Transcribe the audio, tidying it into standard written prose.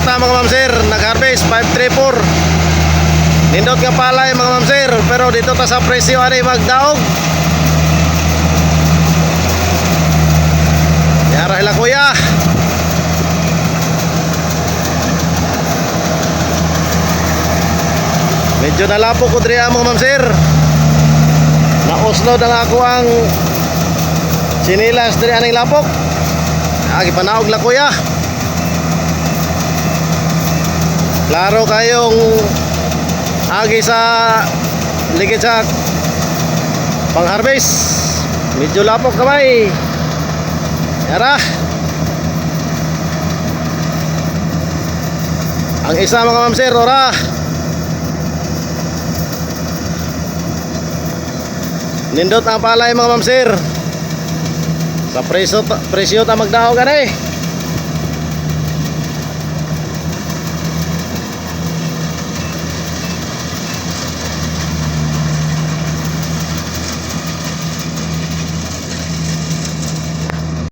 ta mga ma'am sir, nag-harvest 534. Nindot nga palay mga ma'am sir, pero dito ta sa presyo ani magdaog. Yara ila kuya. Medyo nalapo ko diri mga ma'am sir. Na-uslo na ako ang sinilas diri aning lapok. Agi panaog la kuya. Klaro kayong agi sa ligid sa pang-harvest. Medyo lapok kamay. Yara. Ang isa mga ma'am sir, ora. Nindot ang palay mga ma'am sir. Sa presyo ta magdaog ani.